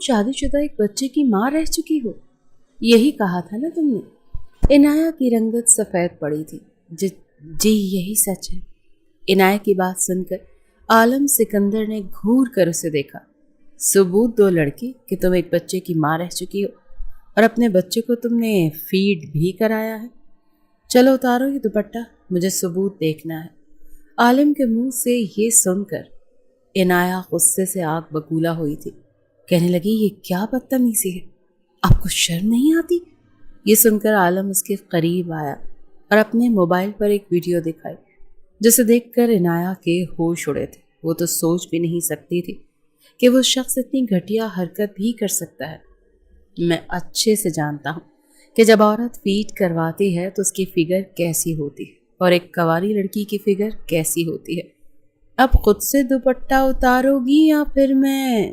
شادی شدہ ایک بچے کی ماں رہ چکی ہو، یہی کہا تھا نا تم نے؟ عنایہ کی رنگت سفید پڑی تھی۔ جی یہی سچ ہے۔ عنایہ کی بات سن کر عالم سکندر نے گھور کر اسے دیکھا۔ ثبوت دو لڑکی کہ تم ایک بچے کی ماں رہ چکی ہو اور اپنے بچے کو تم نے فیڈ بھی کرایا ہے۔ چلو اتارو یہ دوپٹہ، مجھے ثبوت دیکھنا ہے۔ عالم کے منہ سے یہ سن کر عنایہ غصے سے آگ بگولا ہوئی تھی۔ کہنے لگی یہ کیا بدتمیزی ہے، آپ کو شرم نہیں آتی؟ یہ سن کر عالم اس کے قریب آیا اور اپنے موبائل پر ایک ویڈیو دکھائی، جسے دیکھ کر عنایہ کے ہوش اڑے تھے۔ وہ تو سوچ بھی نہیں سکتی تھی کہ وہ شخص اتنی گھٹیا حرکت بھی کر سکتا ہے۔ میں اچھے سے جانتا ہوں کہ جب عورت فیڈ کرواتی ہے تو اس کی فگر کیسی ہوتی ہے اور ایک کنواری لڑکی کی فگر کیسی ہوتی ہے۔ اب خود سے دوپٹہ اتارو گی یا پھر میں؟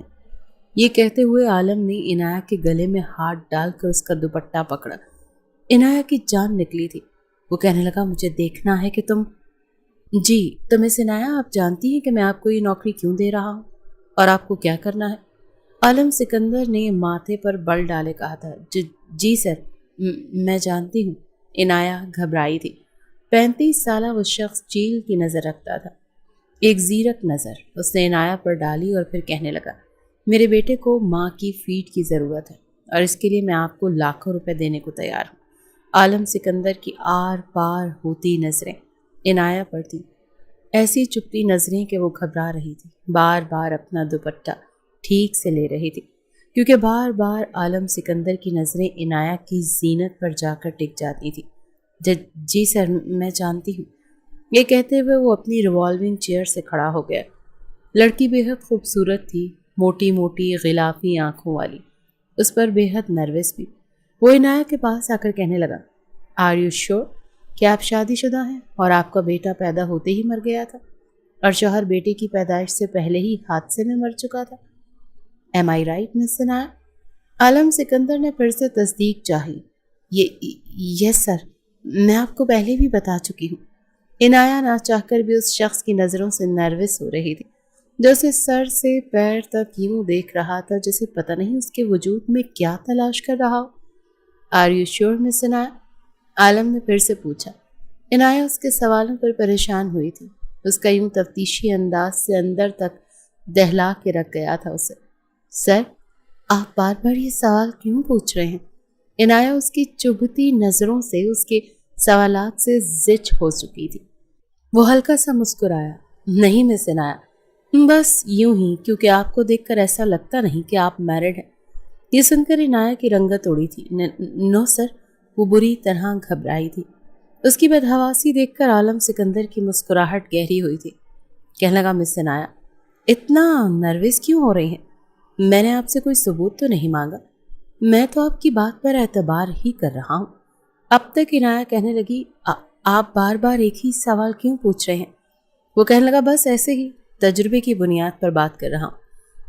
یہ کہتے ہوئے عالم نے عنایہ کے گلے میں ہاتھ ڈال کر اس کا دوپٹہ پکڑا۔ عنایہ کی جان نکلی تھی۔ وہ کہنے لگا مجھے دیکھنا ہے کہ تم مس عنایہ، آپ جانتی ہیں کہ میں آپ کو یہ نوکری کیوں دے رہا ہوں اور آپ کو کیا کرنا ہے؟ عالم سکندر نے ماتھے پر بل ڈالے کہا تھا۔ جی سر، میں جانتی ہوں۔ عنایہ گھبرائی تھی۔ 35 سالہ وہ شخص چیل کی نظر رکھتا تھا، ایک زیرک نظر۔ اس نے عنایہ پر ڈالی اور پھر کہنے لگا میرے بیٹے کو ماں کی فیڈ کی ضرورت ہے اور اس کے لیے میں آپ کو لاکھوں روپے دینے کو تیار ہوں۔ عالم سکندر کی آر پار ہوتی نظریں عنایہ پر تھی، ایسی چپتی نظریں کہ وہ گھبرا رہی تھی، بار بار اپنا دوپٹہ ٹھیک سے لے رہی تھی، کیونکہ بار بار عالم سکندر کی نظریں عنایہ کی زینت پر جا کر ٹک جاتی تھی۔ جی سر، میں جانتی ہوں۔ یہ کہتے ہوئے وہ اپنی ریوالونگ چیئر سے کھڑا ہو گیا۔ لڑکی بے حد خوبصورت تھی، موٹی موٹی غلافی آنکھوں والی، اس پر بے حد نروس بھی۔ وہ عنایہ کے پاس آ کر کہنے لگا آر یو شور کہ آپ شادی شدہ ہیں اور آپ کا بیٹا پیدا ہوتے ہی مر گیا تھا اور شوہر بیٹے کی پیدائش سے پہلے ہی حادثے میں مر چکا تھا؟ ایم آئی رائٹ مس عنایہ؟ عالم سکندر نے پھر سے تصدیق چاہی۔ یس سر، میں آپ کو پہلے بھی بتا چکی ہوں۔ عنایہ نہ چاہ کر بھی اس شخص کی نظروں سے نروس ہو رہی تھی، جو اسے سر سے پیر تک یوں دیکھ رہا تھا جسے پتہ نہیں اس کے وجود میں کیا تلاش کر رہا ہو۔ آر یو شیور مس عنایہ؟ عالم نے پھر سے پوچھا۔ عنایہ اس کے سوالوں پر پریشان ہوئی تھی۔ اس کا یوں تفتیشی انداز سے اندر تک دہلا کے رکھ گیا تھا اسے۔ سر، آپ بار بار یہ سوال کیوں پوچھ رہے ہیں؟ عنایہ اس کی چبھتی نظروں سے اس کے سوالات سے زچ ہو چکی تھی۔ وہ ہلکا سا مسکرایا۔ نہیں مس عنایہ، بس یوں ہی، کیونکہ آپ کو دیکھ کر ایسا لگتا نہیں کہ آپ میرڈ ہیں۔ یہ سن کر عنایہ کی رنگت اڑی تھی۔ نو سر، وہ بری طرح گھبرائی تھی۔ اس کی بدحواسی دیکھ کر عالم سکندر کی مسکراہٹ گہری ہوئی تھی۔ کہنے لگا مس عنایہ، اتنا نروس کیوں ہو رہی ہیں؟ میں نے آپ سے کوئی ثبوت تو نہیں مانگا، میں تو آپ کی بات پر اعتبار ہی کر رہا ہوں۔ اب تک عنایہ کہنے لگی آپ بار بار ایک ہی سوال کیوں پوچھ رہے ہیں؟ وہ کہنے لگا بس ایسے ہی، تجربے کی بنیاد پر بات کر رہا ہوں۔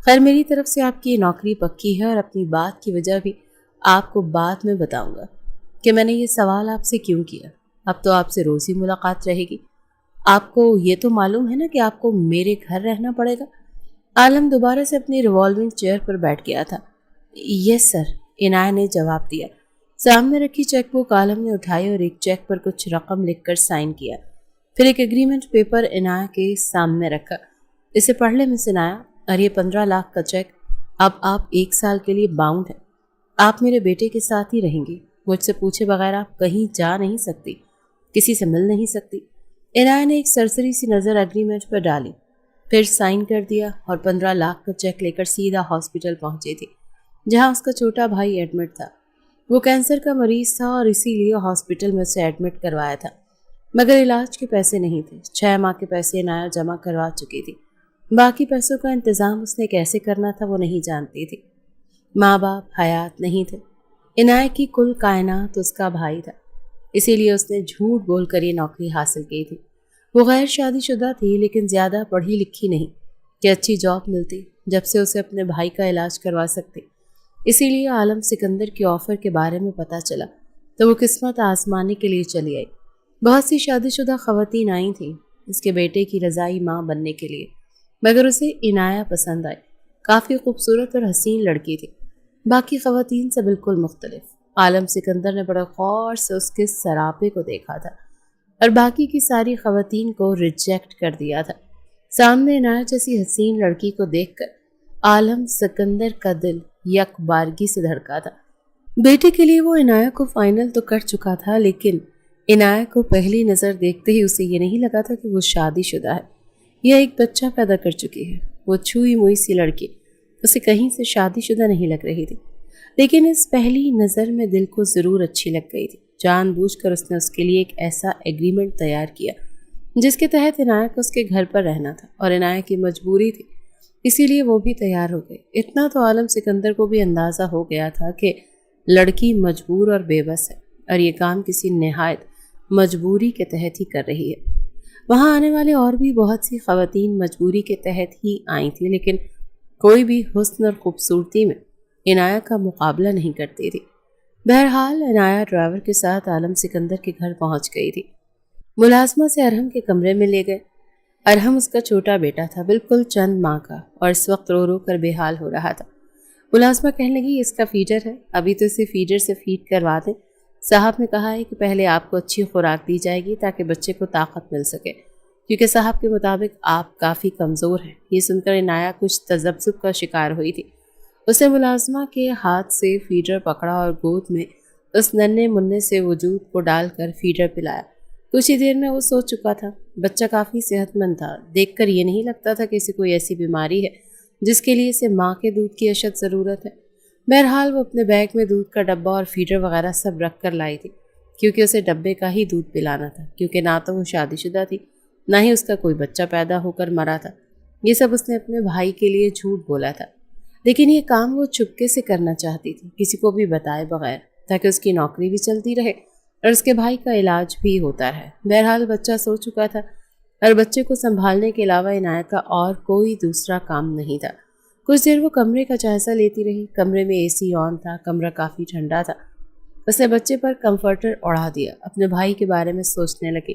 خیر، میری طرف سے آپ کی یہ نوکری پکی ہے اور اپنی بات کی وجہ بھی آپ کو بعد میں بتاؤں گا کہ میں نے یہ سوال آپ سے کیوں کیا۔ اب تو آپ سے روز ہی ملاقات رہے گی۔ آپ کو یہ تو معلوم ہے نا کہ آپ کو میرے گھر رہنا پڑے گا۔ عالم دوبارہ سے اپنی ریوالونگ چیئر پر بیٹھ گیا تھا۔ یس سر، عنایہ نے جواب دیا۔ سامنے رکھی چیک بک عالم نے اٹھائی اور ایک چیک پر کچھ رقم لکھ کر سائن کیا۔ پھر ایک ایگریمنٹ پیپر عنایہ کے سامنے رکھا۔ اسے پڑھ لیں مس عنایہ، اور یہ 15 لاکھ کا چیک، اب آپ 1 سال کے لیے باؤنڈ ہیں۔ آپ میرے بیٹے کے ساتھ ہی رہیں گی، مجھ سے پوچھے بغیر آپ کہیں جا نہیں سکتی، کسی سے مل نہیں سکتی۔ عنایہ نے ایک سرسری سی نظر ایگریمنٹ پر ڈالی، پھر سائن کر دیا اور 15 لاکھ کا چیک لے کر سیدھا ہاسپٹل پہنچی تھی، جہاں اس کا چھوٹا بھائی ایڈمٹ تھا۔ وہ کینسر کا مریض تھا اور اسی لیے ہاسپٹل میں اسے ایڈمٹ کروایا تھا، مگر علاج کے پیسے نہیں تھے۔ 6 ماہ کے پیسے عنایہ جمع کروا چکی تھی، باقی پیسوں کا انتظام اس نے کیسے کرنا تھا وہ نہیں جانتی تھی۔ ماں باپ حیات نہیں تھے۔ عنایہ کی کل کائنات اس کا بھائی تھا، اسی لیے اس نے جھوٹ بول کر یہ نوکری حاصل کی تھی۔ وہ غیر شادی شدہ تھی، لیکن زیادہ پڑھی لکھی نہیں کہ اچھی جاب ملتی جب سے اسے اپنے بھائی کا علاج کروا سکتی۔ اسی لیے عالم سکندر کے آفر کے بارے میں پتہ چلا تو وہ قسمت آزمانے کے لیے چلی آئی۔ بہت سی شادی شدہ خواتین آئی تھیں اس کے بیٹے کی رضائی ماں بننے کے لیے، مگر اسے عنایہ پسند آئی۔ کافی خوبصورت اور حسین لڑکی تھی، باقی خواتین سے بالکل مختلف۔ عالم سکندر نے بڑے غور سے اس کے سراپے کو دیکھا تھا اور باقی کی ساری خواتین کو ریجیکٹ کر دیا تھا۔ سامنے عنایت جیسی حسین لڑکی کو دیکھ کر عالم سکندر کا دل یک بارگی سے دھڑکا تھا۔ بیٹے کے لیے وہ عنایت کو فائنل تو کر چکا تھا، لیکن عنایت کو پہلی نظر دیکھتے ہی اسے یہ نہیں لگا تھا کہ وہ شادی شدہ ہے یا ایک بچہ پیدا کر چکی ہے۔ وہ چھوئی موئی سی لڑکی اسے کہیں سے شادی شدہ نہیں لگ رہی تھی، لیکن اس پہلی نظر میں دل کو ضرور اچھی لگ گئی تھی۔ جان بوجھ کر اس نے اس کے لیے ایک ایسا ایگریمنٹ تیار کیا جس کے تحت عنایت کو اس کے گھر پر رہنا تھا، اور عنایت کی مجبوری تھی، اسی لیے وہ بھی تیار ہو گئی۔ اتنا تو عالم سکندر کو بھی اندازہ ہو گیا تھا کہ لڑکی مجبور اور بے بس ہے، اور یہ کام کسی نہایت مجبوری کے تحت ہی کر رہی ہے۔ وہاں آنے والے اور بھی بہت سی خواتین مجبوری کے تحت ہی آئی تھیں، لیکن کوئی بھی حسن اور خوبصورتی میں عنایت کا مقابلہ نہیں کرتی تھی۔ بہرحال عنایت ڈرائیور کے ساتھ عالم سکندر کے گھر پہنچ گئی تھی۔ ملازمہ سے ارحم کے کمرے میں لے گئے۔ ارحم اس کا چھوٹا بیٹا تھا، بالکل چند ماہ کا، اور اس وقت رو رو کر بے حال ہو رہا تھا۔ ملازمہ کہنے لگی اس کا فیڈر ہے، ابھی تو اسے فیڈر سے فیڈ کروا دیں۔ صاحب نے کہا ہے کہ پہلے آپ کو اچھی خوراک دی جائے گی تاکہ بچے کو طاقت مل سکے، کیونکہ صاحب کے مطابق آپ کافی کمزور ہیں۔ یہ سن کر عنایت کچھ تذبذب کا شکار ہوئی تھی۔ اس نے ملازمہ کے ہاتھ سے فیڈر پکڑا اور گود میں اس ننھے منھے سے وجود کو ڈال کر فیڈر پلایا۔ کچھ ہی دیر میں وہ سو چکا تھا۔ بچہ کافی صحت مند تھا، دیکھ کر یہ نہیں لگتا تھا کہ اسے کوئی ایسی بیماری ہے جس کے لیے اسے ماں کے دودھ کی اشد ضرورت ہے۔ بہرحال وہ اپنے بیگ میں دودھ کا ڈبہ اور فیڈر وغیرہ سب رکھ کر لائی تھی، کیونکہ اسے ڈبے کا ہی دودھ پلانا تھا، کیونکہ نہ تو وہ شادی شدہ تھی، نہ ہی اس کا کوئی بچہ پیدا ہو کر مرا تھا۔ یہ سب اس نے اپنے بھائی کے لیے جھوٹ بولا تھا، لیکن یہ کام وہ چپکے سے کرنا چاہتی تھی، کسی کو بھی بتائے بغیر، تاکہ اس کی نوکری بھی چلتی رہے اور اس کے بھائی کا علاج بھی ہوتا رہے۔ بہرحال بچہ سو چکا تھا اور بچے کو سنبھالنے کے علاوہ عنایت کا اور کوئی دوسرا کام نہیں تھا۔ کچھ دیر وہ کمرے کا جائزہ لیتی رہی۔ کمرے میں اے سی آن تھا، کمرہ کافی ٹھنڈا تھا۔ اس نے بچے پر کمفرٹر اڑا دیا، اپنے بھائی کے بارے میں سوچنے لگی۔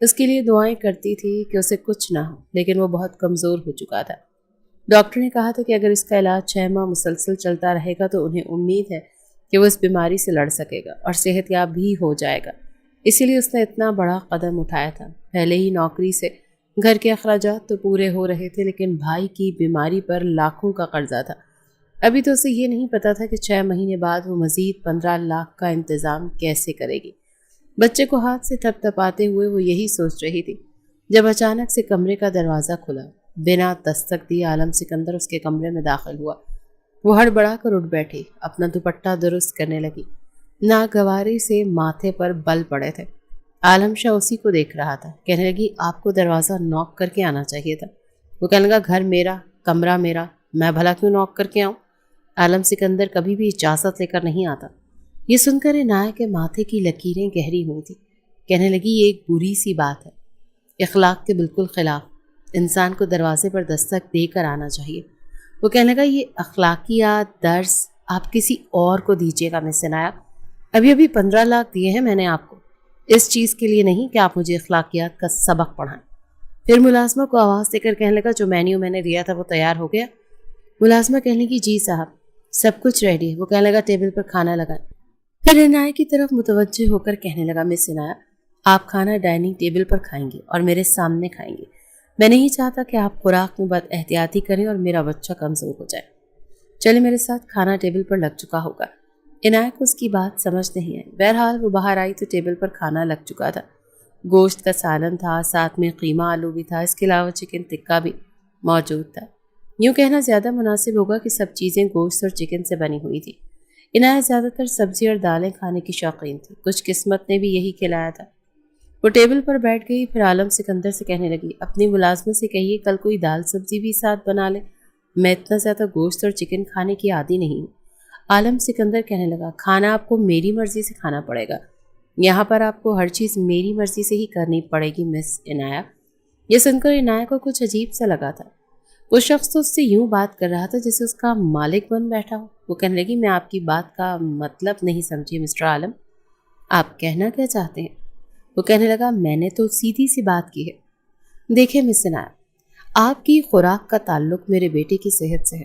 اس کے لیے دعائیں کرتی تھی کہ اسے کچھ نہ ہو، لیکن وہ بہت کمزور ہو چکا تھا۔ ڈاکٹر نے کہا تھا کہ اگر اس کا علاج 6 ماہ مسلسل چلتا رہے گا تو انہیں امید ہے کہ وہ اس بیماری سے لڑ سکے گا اور صحت یاب بھی ہو جائے گا۔ اسی لیے اس نے اتنا بڑا قدم اٹھایا تھا۔ پہلے ہی نوکری سے گھر کے اخراجات تو پورے ہو رہے تھے، لیکن بھائی کی بیماری پر لاکھوں کا قرضہ تھا۔ ابھی تو اسے یہ نہیں پتا تھا کہ 6 مہینے بعد وہ مزید 15 لاکھ کا انتظام کیسے کرے گی۔ بچے کو ہاتھ سے تھپ تھپاتے ہوئے وہ یہی سوچ رہی تھی جب اچانک سے کمرے کا دروازہ کھلا۔ بنا دستک دیے عالم سکندر اس کے کمرے میں داخل ہوا۔ وہ ہڑبڑا کر اٹھ بیٹھی، اپنا دوپٹہ درست کرنے لگی۔ ناگواری سے ماتھے پر بل پڑے تھے۔ عالم شاہ اسی کو دیکھ رہا تھا۔ کہنے لگی آپ کو دروازہ نوک کر کے آنا چاہیے تھا۔ وہ کہنے لگا گھر میرا، کمرہ میرا، میں بھلا کیوں نوک کر کے آؤں؟ عالم سکندر کبھی بھی اجازت لے کر نہیں آتا۔ یہ سن کر عنایت کے ماتھے کی لکیریں گہری ہوئی تھی۔ کہنے لگی یہ ایک بری سی بات ہے، اخلاق کے بالکل خلاف۔ انسان کو دروازے پر دستک دے کر آنا چاہیے۔ وہ کہنے لگا یہ اخلاقیات درس آپ کسی اور کو دیجیے گا مس عنایت۔ ابھی 15 لاکھ دیے ہیں میں نے آپ کو، اس چیز کے لیے نہیں کہ آپ مجھے اخلاقیات کا سبق پڑھائیں۔ پھر ملازمہ کو آواز دے کر کہنے لگا جو مینیو میں نے دیا تھا وہ تیار ہو گیا؟ ملازمہ کہنے لگی جی صاحب سب کچھ ریڈی ہے۔ وہ کہنے لگا ٹیبل پر کھانا لگائیں۔ پھر عنایت کی طرف متوجہ ہو کر کہنے لگا مس عنایت آپ کھانا ڈائننگ ٹیبل پر کھائیں گے اور میرے سامنے کھائیں گے۔ میں نہیں چاہتا کہ آپ خوراک میں بد احتیاطی کریں اور میرا بچہ کمزور ہو جائے۔ چلے میرے ساتھ کھانا ٹیبل پر لگ چکا ہوگا۔ عنایت کو اس کی بات سمجھ نہیں آئی۔ بہرحال وہ باہر آئی تو ٹیبل پر کھانا لگ چکا تھا۔ گوشت کا سالن تھا، ساتھ میں قیمہ آلو بھی تھا، اس کے علاوہ چکن ٹکا بھی موجود تھا۔ یوں کہنا زیادہ مناسب ہوگا کہ سب چیزیں گوشت اور چکن سے بنی ہوئی تھی۔ عنایت زیادہ تر سبزی اور دالیں کھانے کی شوقین تھی، کچھ قسمت نے بھی یہی کھلایا تھا۔ وہ ٹیبل پر بیٹھ گئی، پھر عالم سکندر سے کہنے لگی اپنی ملازمت سے کہیے کل کوئی دال سبزی بھی ساتھ بنا لے، میں اتنا زیادہ گوشت اور چکن کھانے کی عادی نہیں ہوں۔ عالم سکندر کہنے لگا کھانا آپ کو میری مرضی سے کھانا پڑے گا، یہاں پر آپ کو ہر چیز میری مرضی سے ہی کرنی پڑے گی مس عنایت۔ یہ سن کر عنایت کو کچھ عجیب سا لگا تھا۔ وہ شخص تو اس سے یوں بات کر رہا تھا جیسے اس کا مالک بن بیٹھا ہو۔ وہ کہنے لگی میں آپ کی بات کا مطلب نہیں سمجھی مسٹر عالم، آپ کہنا کیا چاہتے ہیں؟ وہ کہنے لگا میں نے تو سیدھی سی بات کی ہے۔ دیکھیں مس عنایت آپ کی خوراک کا تعلق میرے بیٹے کی صحت سے ہے۔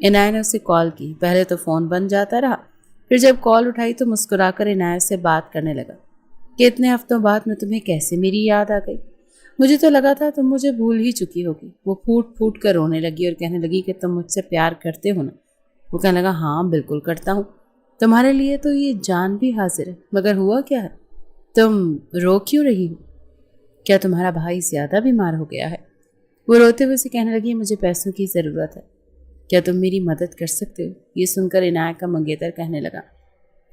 عنایہ نے اسے کال کی۔ پہلے تو فون بند جاتا رہا، پھر جب کال اٹھائی تو مسکرا کر عنایہ سے بات کرنے لگا کہ اتنے ہفتوں بعد میں تمہیں کیسے میری یاد آ گئی؟ مجھے تو لگا تھا تم مجھے بھول ہی چکی ہوگی۔ وہ پھوٹ پھوٹ کر رونے لگی اور کہنے لگی کہ تم مجھ سے پیار کرتے ہو نا؟ وہ کہنے لگا ہاں بالکل کرتا ہوں، تمہارے لیے تو یہ جان بھی حاضر ہے، مگر ہوا کیا ہے؟ تم رو کیوں رہی ہو؟ کیا تمہارا بھائی زیادہ بیمار ہو گیا ہے؟ وہ روتے ہوئے سے کہنے لگی مجھے پیسوں کی ضرورت ہے، کیا تم میری مدد کر سکتے ہو؟ یہ سن کر عنایہ کا منگیتر کہنے لگا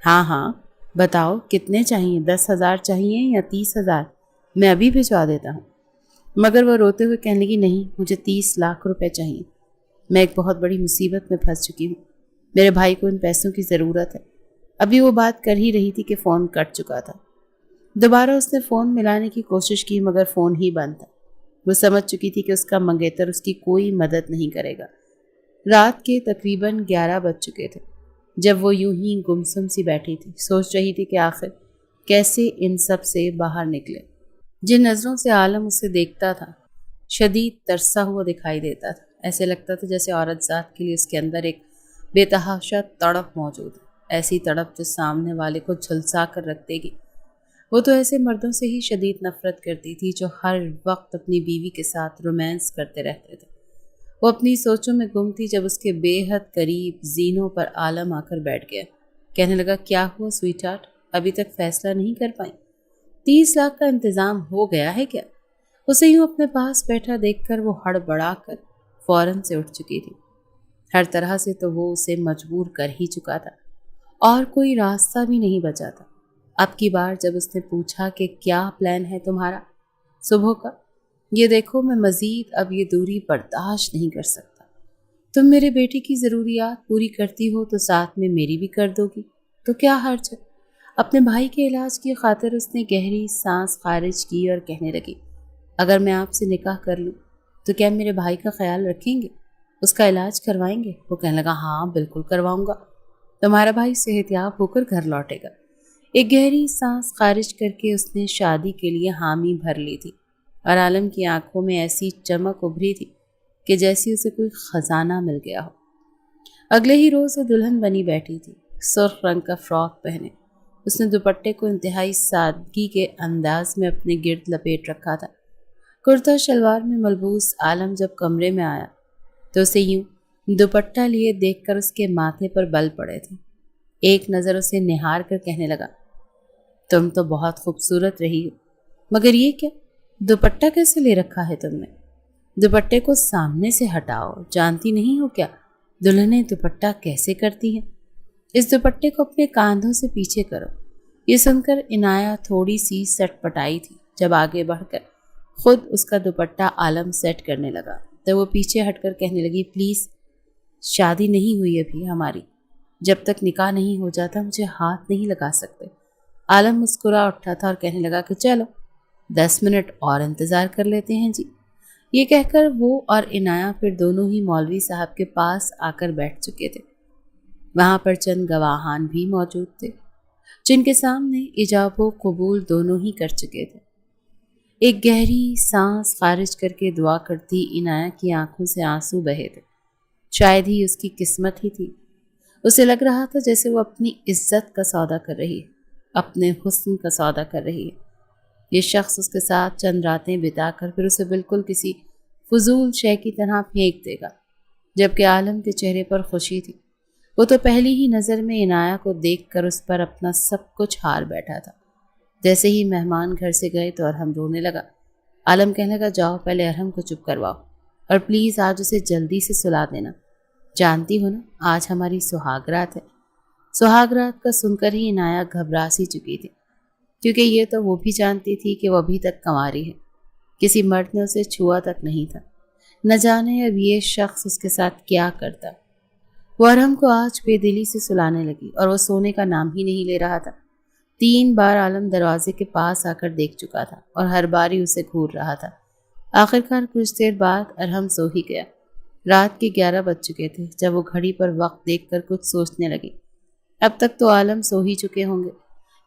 ہاں ہاں بتاؤ کتنے چاہیے، 10,000 چاہیے یا 30,000؟ میں ابھی بھجوا دیتا ہوں۔ مگر وہ روتے ہوئے کہنے لگی نہیں، مجھے 30 لاکھ روپے چاہیے، میں ایک بہت بڑی مصیبت میں پھنس چکی ہوں، میرے بھائی کو ان پیسوں کی ضرورت ہے۔ ابھی وہ بات کر ہی رہی تھی کہ فون کٹ چکا تھا۔ دوبارہ اس نے فون ملانے کی کوشش کی مگر فون ہی بند تھا۔ وہ سمجھ چکی تھی کہ اس کا منگیتر اس کی کوئی مدد نہیں کرے گا۔ رات کے تقریباً 11 بج چکے تھے جب وہ یوں ہی گمسم سی بیٹھی تھی، سوچ رہی تھی کہ آخر کیسے ان سب سے باہر نکلے۔ جن نظروں سے عالم اسے دیکھتا تھا شدید ترسا ہوا دکھائی دیتا تھا، ایسے لگتا تھا جیسے عورت ذات کے لیے اس کے اندر ایک بے تحاشا تڑپ موجود ہے، ایسی تڑپ جو سامنے والے کو جھلسا کر رکھ دے گی۔ وہ تو ایسے مردوں سے ہی شدید نفرت کرتی تھی جو ہر وقت اپنی بیوی کے ساتھ رومانس کرتے رہتے تھے۔ وہ اپنی سوچوں میں گم تھی جب اس کے بے حد قریب زینوں پر عالم آ کر بیٹھ گیا۔ کہنے لگا کیا ہوا سویٹ ہارٹ، ابھی تک فیصلہ نہیں کر پائی؟ 30 لاکھ کا انتظام ہو گیا ہے کیا؟ اسے یوں اپنے پاس بیٹھا دیکھ کر وہ ہڑبڑا کر فوراً سے اٹھ چکی تھی۔ ہر طرح سے تو وہ اسے مجبور کر ہی چکا تھا اور کوئی راستہ بھی نہیں بچا تھا۔ اب کی بار جب اس نے پوچھا کہ کیا پلان ہے تمہارا صبح کا، یہ دیکھو میں مزید اب یہ دوری برداشت نہیں کر سکتا۔ تم میرے بیٹے کی ضروریات پوری کرتی ہو تو ساتھ میں میری بھی کر دو گی تو کیا حرج ہے؟ اپنے بھائی کے علاج کی خاطر اس نے گہری سانس خارج کی اور کہنے لگی اگر میں آپ سے نکاح کر لوں تو کیا میرے بھائی کا خیال رکھیں گے، اس کا علاج کروائیں گے؟ وہ کہنے لگا ہاں بالکل کرواؤں گا، تمہارا بھائی صحت یاب ہو کر گھر لوٹے گا۔ ایک گہری سانس خارج کر کے اس نے شادی کے لیے حامی بھر لی تھی اور عالم کی آنکھوں میں ایسی چمک ابھری تھی کہ جیسی اسے کوئی خزانہ مل گیا ہو۔ اگلے ہی روز وہ دلہن بنی بیٹھی تھی، سرخ رنگ کا فراک پہنے۔ اس نے دوپٹے کو انتہائی سادگی کے انداز میں اپنے گرد لپیٹ رکھا تھا۔ کرتا شلوار میں ملبوس عالم جب کمرے میں آیا تو اسے یوں دوپٹہ لیے دیکھ کر اس کے ماتھے پر بل پڑے تھے۔ ایک نظر اسے نہار کر کہنے لگا تم تو بہت خوبصورت رہی ہو، مگر یہ کیا دوپٹہ کیسے لے رکھا ہے تم نے؟ دوپٹے کو سامنے سے ہٹاؤ، جانتی نہیں ہو کیا دلہنیں دوپٹہ کیسے کرتی ہیں؟ اس دوپٹے کو اپنے کاندھوں سے پیچھے کرو۔ یہ سن کر عنایہ تھوڑی سی سٹ پٹائی تھی جب آگے بڑھ کر خود اس کا دوپٹہ عالم سیٹ کرنے لگا تو وہ پیچھے ہٹ کر کہنے لگی پلیز شادی نہیں ہوئی ابھی ہماری، جب تک نکاح نہیں ہو جاتا مجھے ہاتھ نہیں لگا سکتے۔ عالم مسکرا اٹھا تھا اور کہنے لگا کہ چلو 10 منٹ اور انتظار کر لیتے ہیں جی۔ یہ کہہ کر وہ اور عنایہ پھر دونوں ہی مولوی صاحب کے پاس آ کر بیٹھ چکے تھے۔ وہاں پر چند گواہان بھی موجود تھے جن کے سامنے ایجاب و قبول دونوں ہی کر چکے تھے۔ ایک گہری سانس خارج کر کے دعا کرتی عنایہ کی آنکھوں سے آنسو بہے تھے۔ شاید ہی اس کی قسمت ہی تھی۔ اسے لگ رہا تھا جیسے وہ اپنی عزت کا سودا کر رہی ہے، اپنے حسن کا سودا کر رہی ہے۔ یہ شخص اس کے ساتھ چند راتیں بتا کر پھر اسے بالکل کسی فضول شے کی طرح پھینک دے گا، جبکہ عالم کے چہرے پر خوشی تھی۔ وہ تو پہلی ہی نظر میں عنایہ کو دیکھ کر اس پر اپنا سب کچھ ہار بیٹھا تھا۔ جیسے ہی مہمان گھر سے گئے تو ارحم رونے لگا۔ عالم کہنے لگا جاؤ پہلے ارحم کو چپ کرواؤ اور پلیز آج اسے جلدی سے سلا دینا، جانتی ہو نا آج ہماری سہاگ رات ہے۔ سہاگ رات کا سن کر ہی عنایہ گھبرا سی چکی تھی، کیونکہ یہ تو وہ بھی جانتی تھی کہ وہ ابھی تک کنواری ہے، کسی مرد نے اسے چھوا تک نہیں تھا۔ نہ جانے اب یہ شخص اس کے ساتھ کیا کرتا۔ وہ ارحم کو آج بے دلی سے سلانے لگی اور وہ سونے کا نام ہی نہیں لے رہا تھا۔ 3 بار عالم دروازے کے پاس آ کر دیکھ چکا تھا اور ہر بار ہی اسے گھور رہا تھا۔ آخرکار کچھ دیر بعد ارحم سو ہی گیا۔ رات کے 11 بج چکے تھے جب وہ گھڑی پر وقت دیکھ کر کچھ سوچنے لگی۔ اب تک تو عالم سو ہی چکے ہوں گے۔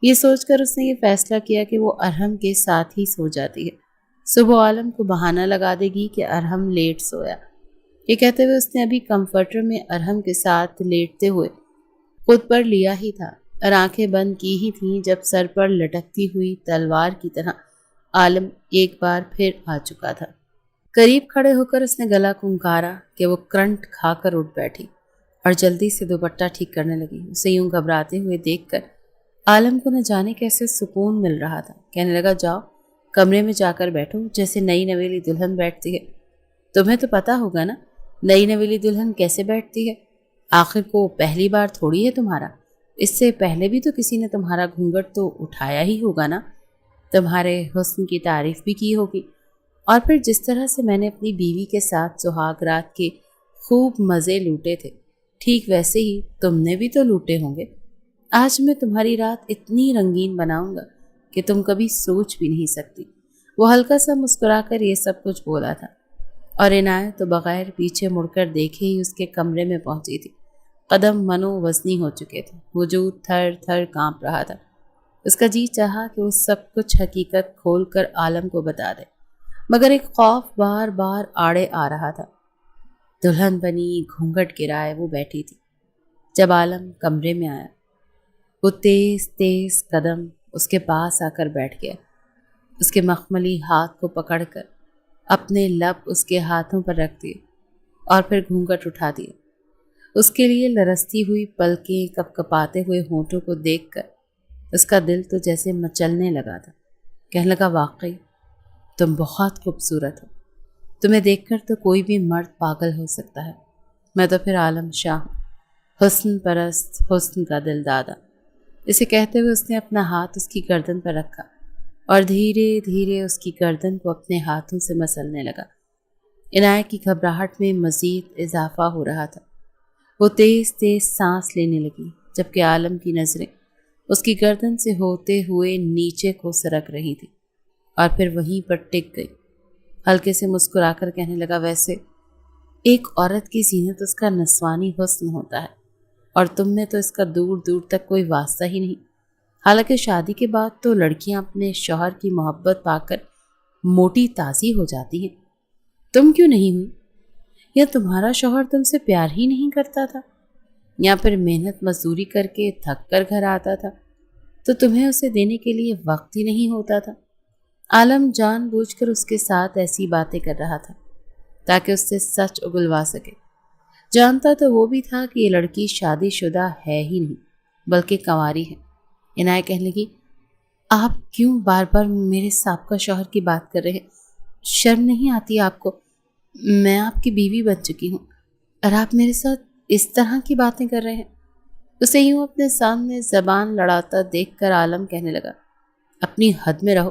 یہ سوچ کر اس نے یہ فیصلہ کیا کہ وہ ارحم کے ساتھ ہی سو جاتی ہے۔ صبح عالم کو بہانہ لگا دے گی کہ ارحم لیٹ سویا۔ یہ کہتے ہوئے اس نے ابھی کمفرٹر میں ارحم کے ساتھ لیٹتے ہوئے خود پر لیا ہی تھا اور آنکھیں بند کی ہی تھیں جب سر پر لٹکتی ہوئی تلوار کی طرح عالم ایک بار پھر آ چکا تھا۔ قریب کھڑے ہو کر اس نے گلا کھنکارا کہ وہ کرنٹ کھا کر اٹھ بیٹھی اور جلدی سے دوپٹہ ٹھیک کرنے لگی۔ اسے یوں گھبراتے ہوئے دیکھ کر عالم کو نہ جانے کیسے سکون مل رہا تھا۔ کہنے لگا جاؤ کمرے میں جا کر بیٹھو جیسے نئی نویلی دلہن بیٹھتی ہے۔ تمہیں تو پتا ہوگا نا نئی نویلی دلہن کیسے بیٹھتی ہے، آخر کو پہلی بار تھوڑی ہے تمہارا، اس سے پہلے بھی تو کسی نے تمہارا گھونگھٹ تو اٹھایا ہی ہوگا نا، تمہارے حسن کی تعریف بھی کی ہوگی، اور پھر جس طرح سے میں نے اپنی بیوی کے ساتھ سہاگ رات کے خوب مزے لوٹے تھے ٹھیک ویسے ہی تم نے بھی تو لوٹے ہوں گے۔ آج میں تمہاری رات اتنی رنگین بناؤں گا کہ تم کبھی سوچ بھی نہیں سکتی۔ وہ ہلکا سا مسکرا کر یہ سب کچھ بولا تھا اور عنایت تو بغیر پیچھے مڑ کر دیکھے ہی اس کے کمرے میں پہنچی تھی۔ قدم منو وزنی ہو چکے تھے، وجود تھر تھر کانپ رہا تھا۔ اس کا جی چاہا کہ وہ سب کچھ حقیقت کھول کر عالم کو بتا دے، مگر ایک خوف بار بار آڑے آ رہا تھا۔ دلہن بنی گھونگھٹ گرائے وہ بیٹھی تھی۔ جب عالم کمرے میں آیا وہ تیز تیز قدم اس کے پاس آ کر بیٹھ گیا، اس کے مخملی ہاتھ کو پکڑ کر اپنے لب اس کے ہاتھوں پر رکھ دیے اور پھر گھونگھٹ اٹھا دیے۔ اس کے لیے لرزتی ہوئی پلکیں کپ کپاتے ہوئے ہونٹوں کو دیکھ کر اس کا دل تو جیسے مچلنے لگا تھا۔ کہنے لگا واقعی تم بہت خوبصورت ہو، تمہیں دیکھ کر تو کوئی بھی مرد پاگل ہو سکتا ہے۔ میں تو پھر عالم شاہ ہوں، حسن پرست، حسن کا دل دادا۔ اسے کہتے ہوئے اس نے اپنا ہاتھ اس کی گردن پر رکھا اور دھیرے دھیرے اس کی گردن کو اپنے ہاتھوں سے مسلنے لگا۔ عنایت کی گھبراہٹ میں مزید اضافہ ہو رہا تھا۔ وہ تیز تیز سانس لینے لگی جبکہ عالم کی نظریں اس کی گردن سے ہوتے ہوئے نیچے کو سرک رہی تھی اور پھر وہیں پر ٹک گئی۔ ہلکے سے مسکرا کر کہنے لگا ویسے ایک عورت کی زینت اس کا نسوانی حسن ہوتا ہے اور تم میں تو اس کا دور دور تک کوئی واسطہ ہی نہیں۔ حالانکہ شادی کے بعد تو لڑکیاں اپنے شوہر کی محبت پا کر موٹی تازی ہو جاتی ہیں، تم کیوں نہیں ہوئی؟ یا تمہارا شوہر تم سے پیار ہی نہیں کرتا تھا، یا پھر محنت مزدوری کر کے تھک کر گھر آتا تھا تو تمہیں اسے دینے کے لیے وقت ہی نہیں ہوتا تھا؟ عالم جان بوجھ کر اس کے ساتھ ایسی باتیں کر رہا تھا تاکہ اس سے سچ اگلوا سکے۔ جانتا تو وہ بھی تھا کہ یہ لڑکی شادی شدہ ہے ہی نہیں بلکہ کنواری ہے۔ عنایت کہنے لگی آپ کیوں بار بار میرے سابقہ شوہر کی بات کر رہے ہیں؟ شرم نہیں آتی آپ کو؟ میں آپ کی بیوی بن چکی ہوں اور آپ میرے ساتھ اس طرح کی باتیں کر رہے ہیں۔ اسے یوں اپنے سامنے زبان لڑاتا دیکھ کر عالم کہنے لگا اپنی حد میں رہو،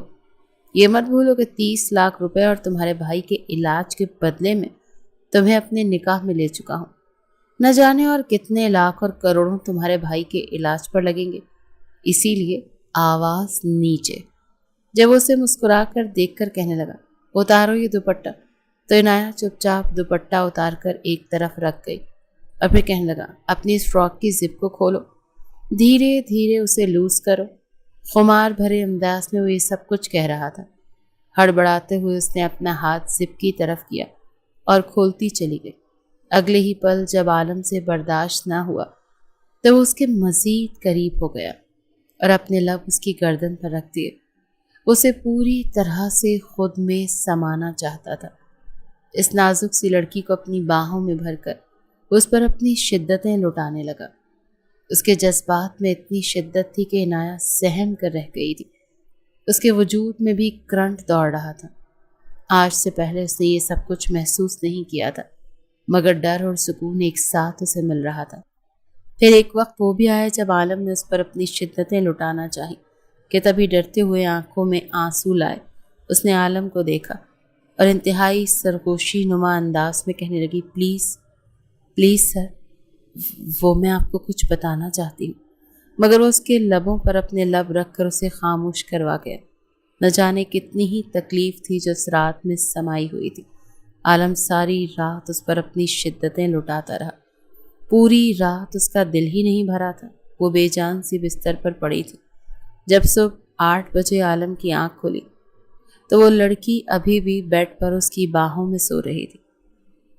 یہ مت بھولو کہ 30 لاکھ روپے اور تمہارے بھائی کے علاج کے بدلے میں تمہیں اپنے نکاح میں لے چکا ہوں، نہ جانے اور کتنے لاکھ اور کروڑوں تمہارے بھائی کے علاج پر لگیں گے، اسی لیے آواز نیچے۔ جب اسے مسکرا کر دیکھ کر کہنے لگا اتارو یہ دوپٹہ، تو عنایت چپ چاپ دوپٹہ اتار کر ایک طرف رکھ گئی اور پھر کہنے لگا اپنی اس فراک کی زپ کو کھولو، دھیرے دھیرے اسے لوز کرو۔ خمار بھرے انداز میں وہ یہ سب کچھ کہہ رہا تھا۔ ہڑبڑاتے ہوئے اس نے اپنا ہاتھ زپ کی طرف کیا اور کھولتی چلی گئی۔ اگلے ہی پل جب عالم سے برداشت نہ ہوا تو وہ اس کے مزید قریب ہو گیا اور اپنے لب اس کی گردن پر رکھ دیے۔ اسے پوری طرح سے خود میں سمانا چاہتا تھا۔ اس نازک سی لڑکی کو اپنی باہوں میں بھر کر اس پر اپنی شدتیں لٹانے لگا۔ اس کے جذبات میں اتنی شدت تھی کہ عنایت سہم کر رہ گئی تھی۔ اس کے وجود میں بھی کرنٹ دوڑ رہا تھا۔ آج سے پہلے اس نے یہ سب کچھ محسوس نہیں کیا تھا، مگر ڈر اور سکون ایک ساتھ اسے مل رہا تھا۔ پھر ایک وقت وہ بھی آیا جب عالم نے اس پر اپنی شدتیں لٹانا چاہی کہ تبھی ڈرتے ہوئے آنکھوں میں آنسو لائے اس نے عالم کو دیکھا اور انتہائی سرگوشی نما انداز میں کہنے لگی پلیز پلیز سر، وہ میں آپ کو کچھ بتانا چاہتی ہوں، مگر وہ اس کے لبوں پر اپنے لب رکھ کر اسے خاموش کروا گیا۔ نہ جانے کتنی ہی تکلیف تھی جو اس رات میں سمائی ہوئی تھی۔ عالم ساری رات اس پر اپنی شدتیں لٹاتا رہا، پوری رات اس کا دل ہی نہیں بھرا تھا۔ وہ بے جان سی بستر پر پڑی تھی۔ جب صبح 8 بجے عالم کی آنکھ کھلی تو وہ لڑکی ابھی بھی بیڈ پر اس کی باہوں میں سو رہی تھی۔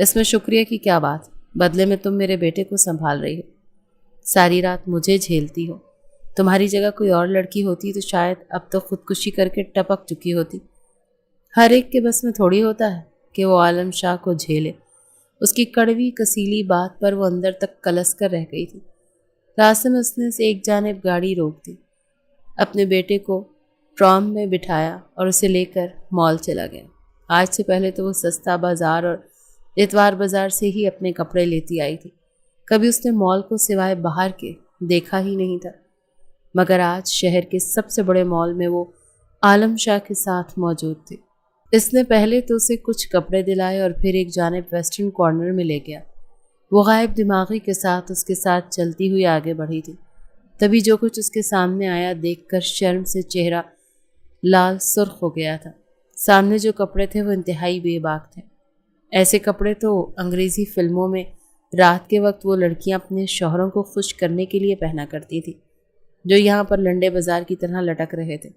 اس میں شکریہ کی کیا بات؟ بدلے میں تم میرے بیٹے کو سنبھال رہی ہو، ساری رات مجھے جھیلتی ہو۔ تمہاری جگہ کوئی اور لڑکی ہوتی تو شاید اب تک خودکشی کر کے ٹپک چکی ہوتی۔ ہر ایک کے بس میں تھوڑی ہوتا ہے کہ وہ عالم شاہ کو جھیلے۔ اس کی کڑوی کسیلی بات پر وہ اندر تک کلس کر رہ گئی تھی۔ راستے میں اس نے سے ایک جانب گاڑی روک دی، اپنے بیٹے کو ٹرام میں بٹھایا اور اسے لے کر مال چلا گیا۔ آج سے پہلے تو وہ سستا بازار اور اتوار بازار سے ہی اپنے کپڑے لیتی آئی تھی۔ کبھی اس نے مال کو سوائے باہر کے دیکھا ہی نہیں تھا، مگر آج شہر کے سب سے بڑے مال میں وہ عالم شاہ کے ساتھ موجود تھے۔ اس نے پہلے تو اسے کچھ کپڑے دلائے اور پھر ایک جانب ویسٹرن کارنر میں لے گیا۔ وہ غائب دماغی کے ساتھ اس کے ساتھ چلتی ہوئی آگے بڑھی تھی۔ تبھی جو کچھ اس کے سامنے آیا دیکھ کر شرم سے چہرہ لال سرخ ہو گیا تھا۔ سامنے جو کپڑے تھے وہ انتہائی بے باک تھے۔ ایسے کپڑے تو انگریزی فلموں میں رات کے وقت وہ لڑکیاں اپنے شوہروں کو خوش کرنے کے لیے پہنا کرتی تھی، جو یہاں پر لنڈے بازار کی طرح لٹک رہے تھے۔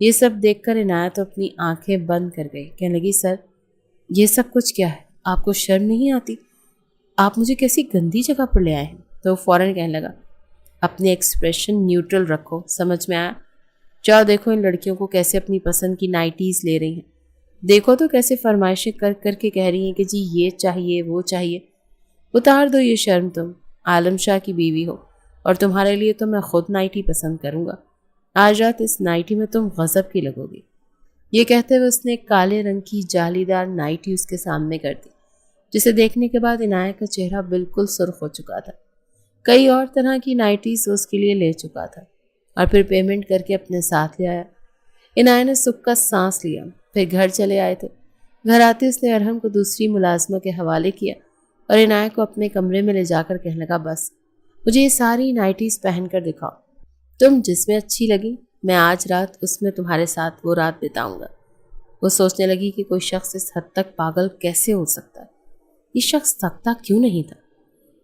یہ سب دیکھ کر عنایت اپنی آنکھیں بند کر گئی، کہنے لگی سر یہ سب کچھ کیا ہے؟ آپ کو شرم نہیں آتی؟ آپ مجھے کیسی گندی جگہ پر لے آئے ہیں؟ تو وہ فوراً کہنے لگا اپنے ایکسپریشن نیوٹرل رکھو، سمجھ میں آیا؟ جاؤ دیکھو ان لڑکیوں کو کیسے اپنی پسند کی نائٹیز لے رہی ہیں، دیکھو تو کیسے فرمائشیں کر کر کے کہہ رہی ہیں کہ جی یہ چاہیے وہ چاہیے۔ اتار دو یہ شرم، تم عالم شاہ کی بیوی ہو اور تمہارے لیے تو میں خود نائٹی پسند کروں گا۔ آج رات اس نائٹی میں تم غضب کی لگو گی۔ یہ کہتے ہوئے اس نے ایک کالے رنگ کی جالی دار نائٹی اس کے سامنے کر دی، جسے دیکھنے کے بعد عنایت کا چہرہ بالکل سرخ ہو چکا تھا۔ کئی اور طرح کی نائٹیز اس کے لیے لے چکا تھا اور پھر پیمنٹ کر کے اپنے ساتھ لے آیا۔ عنایت نے سکھ کا سانس لیا، پھر گھر چلے آئے تھے۔ گھر آتے اس نے ارحم کو دوسری ملازمہ کے حوالے کیا اور عنایت کو اپنے کمرے میں لے جا کر کہنے لگا بس مجھے یہ ساری نائٹیز پہن کر دکھاؤ، تم جس میں اچھی لگی میں آج رات اس میں تمہارے ساتھ وہ رات بتاؤں گا۔ وہ سوچنے لگی کہ کوئی شخص اس حد تک پاگل کیسے ہو سکتا ہے، یہ شخص تھکتا کیوں نہیں تھا؟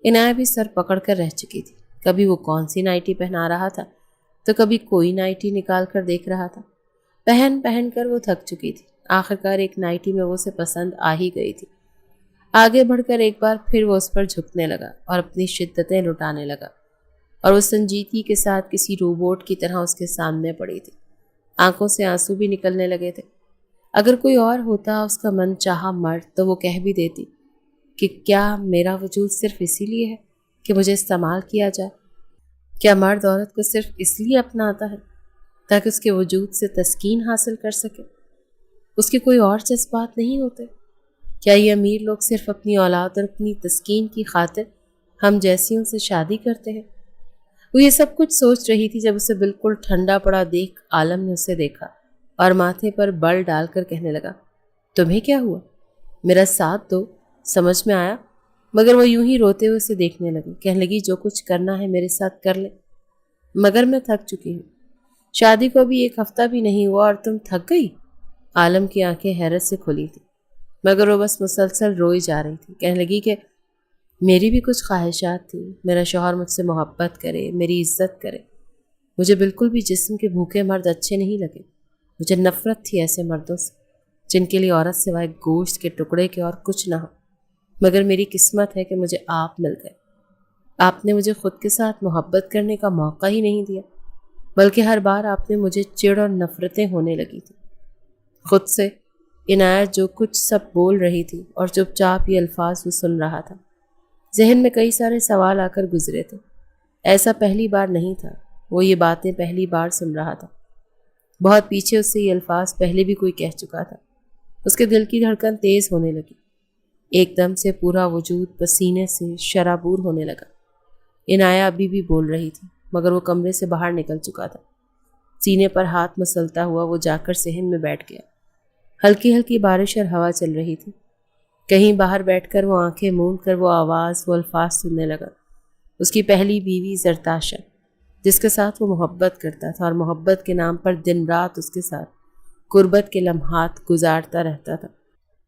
عنایت بھی سر پکڑ کر رہ چکی تھی، کبھی وہ کون سی نائٹی پہنا رہا تھا تو کبھی کوئی نائٹی نکال کر دیکھ رہا تھا۔ پہن پہن کر وہ تھک چکی تھی۔ آخرکار ایک نائٹی میں وہ اسے پسند آ ہی گئی تھی۔ آگے بڑھ کر ایک بار پھر وہ اس پر جھکنے لگا اور اپنی شدتیں لٹانے لگا، اور وہ سنجیدگی کے ساتھ کسی روبوٹ کی طرح اس کے سامنے پڑی تھی۔ آنکھوں سے آنسو بھی نکلنے لگے تھے۔ اگر کوئی اور ہوتا اس کا من چاہا مرد تو وہ کہہ بھی دیتی کہ کیا میرا وجود صرف اسی لیے ہے کہ مجھے استعمال کیا جائے؟ کیا مرد عورت کو صرف اس لیے اپناتا ہے تاکہ اس کے وجود سے تسکین حاصل کر سکے؟ اس کے کوئی اور جذبات نہیں ہوتے؟ کیا یہ امیر لوگ صرف اپنی اولاد اور اپنی تسکین کی خاطر ہم جیسیوں سے شادی کرتے ہیں؟ وہ یہ سب کچھ سوچ رہی تھی جب اسے بالکل ٹھنڈا پڑا دیکھ عالم نے اسے دیکھا اور ماتھے پر بل ڈال کر کہنے لگا تمہیں کیا ہوا؟ میرا ساتھ دو، سمجھ میں آیا؟ مگر وہ یوں ہی روتے ہوئے اسے دیکھنے لگی، کہنے لگی جو کچھ کرنا ہے میرے ساتھ کر لے، مگر میں تھک چکی ہوں۔ شادی کو بھی ایک ہفتہ بھی نہیں ہوا اور تم تھک گئی؟ عالم کی آنکھیں حیرت سے کھلی تھی، مگر وہ بس مسلسل روئی جا رہی تھی۔ کہنے لگی کہ میری بھی کچھ خواہشات تھیں، میرا شوہر مجھ سے محبت کرے، میری عزت کرے۔ مجھے بالکل بھی جسم کے بھوکے مرد اچھے نہیں لگے۔ مجھے نفرت تھی ایسے مردوں سے جن کے لیے عورت سوائے گوشت کے ٹکڑے کے اور کچھ نہ ہو۔ مگر میری قسمت ہے کہ مجھے آپ مل گئے۔ آپ نے مجھے خود کے ساتھ محبت کرنے کا موقع ہی نہیں دیا، بلکہ ہر بار آپ نے مجھے چڑ اور نفرتیں ہونے لگی تھی خود سے۔ عنایت جو کچھ سب بول رہی تھی اور چپ چاپ یہ الفاظ وہ سن رہا تھا۔ ذہن میں کئی سارے سوال آ کر گزرے تھے۔ ایسا پہلی بار نہیں تھا، وہ یہ باتیں پہلی بار سن رہا تھا۔ بہت پیچھے اس سے یہ الفاظ پہلے بھی کوئی کہہ چکا تھا۔ اس کے دل کی دھڑکن تیز ہونے لگی، ایک دم سے پورا وجود پسینے سے شرابور ہونے لگا۔ عنایت ابھی بھی بول رہی تھی، مگر وہ کمرے سے باہر نکل چکا تھا۔ سینے پر ہاتھ مسلتا ہوا وہ جا کر صحن میں بیٹھ گیا۔ ہلکی ہلکی بارش اور ہوا چل رہی تھی۔ کہیں باہر بیٹھ کر وہ آنکھیں موند کر وہ آواز، وہ الفاظ سننے لگا۔ اس کی پہلی بیوی زرتاشا، جس کے ساتھ وہ محبت کرتا تھا اور محبت کے نام پر دن رات اس کے ساتھ قربت کے لمحات گزارتا رہتا تھا۔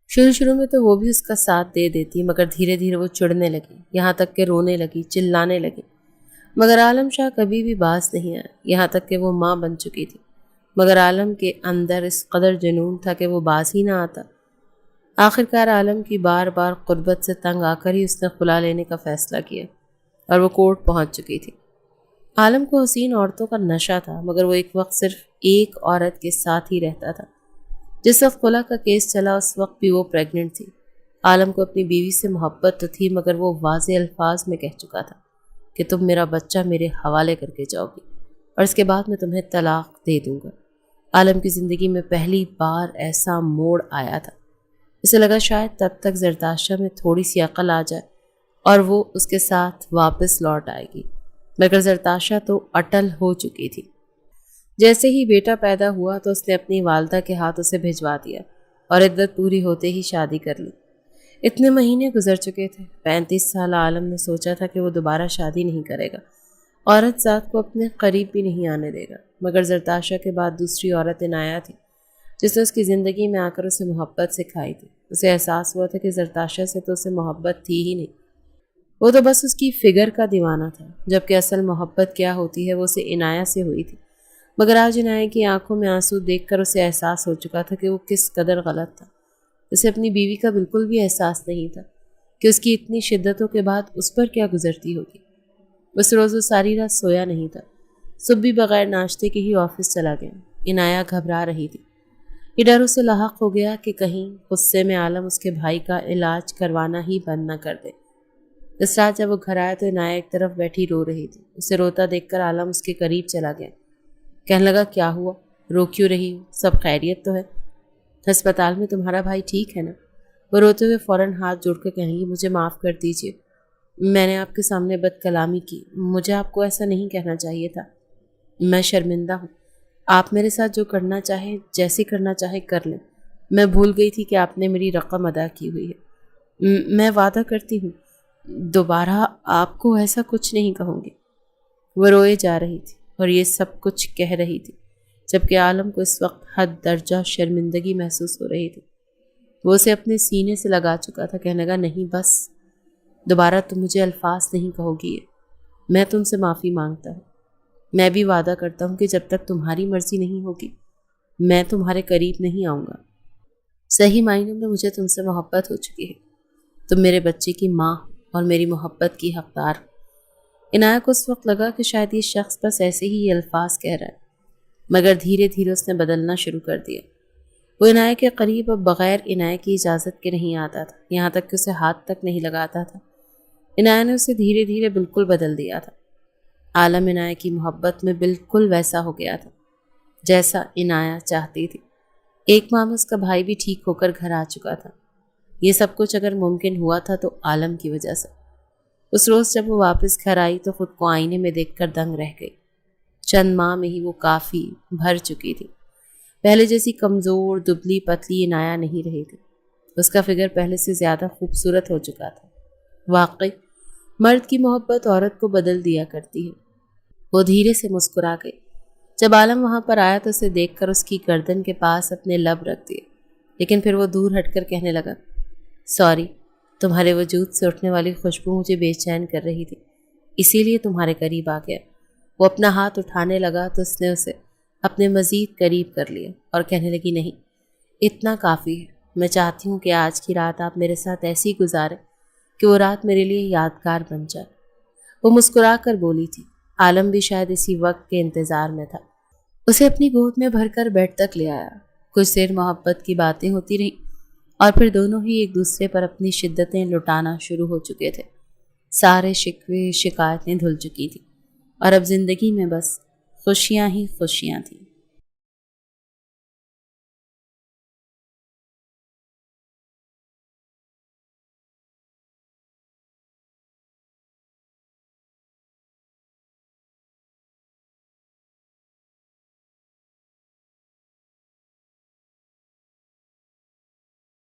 شروع میں تو وہ بھی اس کا ساتھ دے دیتی، مگر دھیرے دھیرے وہ چڑھنے لگی، یہاں تک کہ رونے لگی، چلانے لگی۔ مگر عالم شاہ کبھی بھی باز نہیں آیا، یہاں تک کہ وہ ماں بن چکی تھی، مگر عالم کے اندر اس قدر جنون تھا کہ وہ باز ہی نہ آتا۔ آخرکار عالم کی بار بار قربت سے تنگ آ کر ہی اس نے خلا لینے کا فیصلہ کیا اور وہ کورٹ پہنچ چکی تھی۔ عالم کو حسین عورتوں کا نشہ تھا، مگر وہ ایک وقت صرف ایک عورت کے ساتھ ہی رہتا تھا۔ جس وقت خلا کا کیس چلا اس وقت بھی وہ پریگننٹ تھی۔ عالم کو اپنی بیوی سے محبت تو تھی، مگر وہ واضح الفاظ میں کہہ چکا تھا کہ تم میرا بچہ میرے حوالے کر کے جاؤ گی اور اس کے بعد میں تمہیں طلاق دے دوں گا۔ عالم کی زندگی میں پہلی بار ایسا موڑ آیا تھا، اسے لگا شاید تب تک زرتاشا میں تھوڑی سی عقل آ جائے اور وہ اس کے ساتھ واپس لوٹ آئے گی، مگر زرتاشا تو اٹل ہو چکی تھی۔ جیسے ہی بیٹا پیدا ہوا تو اس نے اپنی والدہ کے ہاتھ اسے بھجوا دیا اور عدت پوری ہوتے ہی شادی کر لی۔ اتنے مہینے گزر چکے تھے، 35 سالہ عالم نے سوچا تھا کہ وہ دوبارہ شادی نہیں کرے گا، عورت ذات کو اپنے قریب بھی نہیں آنے دے گا، مگر زرتاشا کے بعد دوسری عورت عنایا تھی جس نے اس کی زندگی میں آ کر اسے محبت سکھائی تھی۔ اسے احساس ہوا تھا کہ زرتاشا سے تو اسے محبت تھی ہی نہیں، وہ تو بس اس کی فگر کا دیوانہ تھا، جبکہ اصل محبت کیا ہوتی ہے وہ اسے عنایا سے ہوئی تھی۔ مگر آج عنایا کی آنکھوں میں آنسو دیکھ کر اسے احساس ہو چکا تھا کہ وہ کس قدر غلط تھا۔ اسے اپنی بیوی کا بالکل بھی احساس نہیں تھا کہ اس کی اتنی شدتوں کے بعد اس پر کیا گزرتی ہوگی۔ اس روز وہ ساری رات سویا نہیں تھا، صبح بھی بغیر ناشتے کے ہی آفس چلا گیا۔ عنایا گھبرا رہی تھی، یہ ڈر اسے لاحق ہو گیا کہ کہیں غصے میں عالم اس کے بھائی کا علاج کروانا ہی بند نہ کر دے۔ اس رات جب وہ گھر آیا تو عنایا ایک طرف بیٹھی رو رہی تھی۔ اسے روتا دیکھ کر عالم اس کے قریب چلا گیا، کہنے لگا کیا ہوا، رو کیوں رہی ہو، سب خیریت تو ہے؟ ہسپتال میں تمہارا بھائی ٹھیک ہے نا؟ وہ روتے ہوئے فوراً ہاتھ جوڑ کر کہنے لگی مجھے معاف کر دیجیے، میں نے آپ کے سامنے بد کلامی کی، مجھے آپ کو ایسا نہیں کہنا چاہیے تھا، میں شرمندہ ہوں، آپ میرے ساتھ جو کرنا چاہیں جیسے کرنا چاہے کر لیں، میں بھول گئی تھی کہ آپ نے میری رقم ادا کی ہوئی ہے، میں وعدہ کرتی ہوں دوبارہ آپ کو ایسا کچھ نہیں کہوں گی۔ وہ روئے جا رہی تھی اور یہ سب کچھ کہہ رہی تھی جبکہ عالم کو اس وقت حد درجہ شرمندگی محسوس ہو رہی تھی۔ وہ اسے اپنے سینے سے لگا چکا تھا، کہنے لگا نہیں بس، دوبارہ تم مجھے الفاظ نہیں کہو گی، میں تم سے معافی مانگتا ہوں، میں بھی وعدہ کرتا ہوں کہ جب تک تمہاری مرضی نہیں ہوگی میں تمہارے قریب نہیں آؤں گا۔ صحیح معنوں میں مجھے تم سے محبت ہو چکی ہے، تم میرے بچے کی ماں اور میری محبت کی حقدار۔ عنایا کو اس وقت لگا کہ شاید یہ شخص بس ایسے ہی یہ الفاظ کہہ رہا ہے، مگر دھیرے دھیرے اس نے بدلنا شروع کر دیا۔ وہ عنایا کے قریب اب بغیر عنایا کی اجازت کے نہیں آتا تھا، یہاں تک کہ اسے ہاتھ تک نہیں لگاتا تھا۔ عنایا نے اسے دھیرے دھیرے بالکل بدل دیا تھا۔ عالم عنایا کی محبت میں بالکل ویسا ہو گیا تھا جیسا عنایا چاہتی تھی۔ ایک ماہ میں اس کا بھائی بھی ٹھیک ہو کر گھر آ چکا تھا۔ یہ سب کچھ اگر ممکن ہوا تھا تو عالم کی وجہ سے۔ اس روز جب وہ واپس گھر آئی تو خود کو آئینے میں دیکھ کر دنگ رہ گئی۔ چند ماہ میں ہی وہ کافی بھر چکی تھی، پہلے جیسی کمزور دبلی پتلی عنایا نہیں رہی تھی، اس کا فگر پہلے سے زیادہ خوبصورت ہو چکا تھا۔ واقعی مرد کی محبت عورت کو بدل دیا کرتی ہے۔ وہ دھیرے سے مسکرا گئی جب عالم وہاں پر آیا تو اسے دیکھ کر اس کی گردن کے پاس اپنے لب رکھ دیے، لیکن پھر وہ دور ہٹ کر کہنے لگا سوری، تمہارے وجود سے اٹھنے والی خوشبو مجھے بے چین کر رہی تھی، اسی لیے تمہارے قریب آ گیا۔ وہ اپنا ہاتھ اٹھانے لگا تو اس نے اسے اپنے مزید قریب کر لیا اور کہنے لگی نہیں، اتنا کافی ہے، میں چاہتی ہوں کہ آج کی رات آپ میرے ساتھ ایسی گزاریں کہ وہ رات میرے لیے یادگار بن جائے۔ وہ مسکرا کر بولی تھی۔ عالم بھی شاید اسی وقت کے انتظار میں تھا، اسے اپنی گود میں بھر کر بیڈ تک لے آیا۔ کچھ دیر محبت کی باتیں ہوتی رہیں اور پھر دونوں ہی ایک دوسرے پر اپنی شدتیں لٹانا شروع ہو چکے تھے۔ سارے شکوے شکایتیں دھل چکی تھیں اور اب زندگی میں بس خوشیاں ہی خوشیاں تھیں۔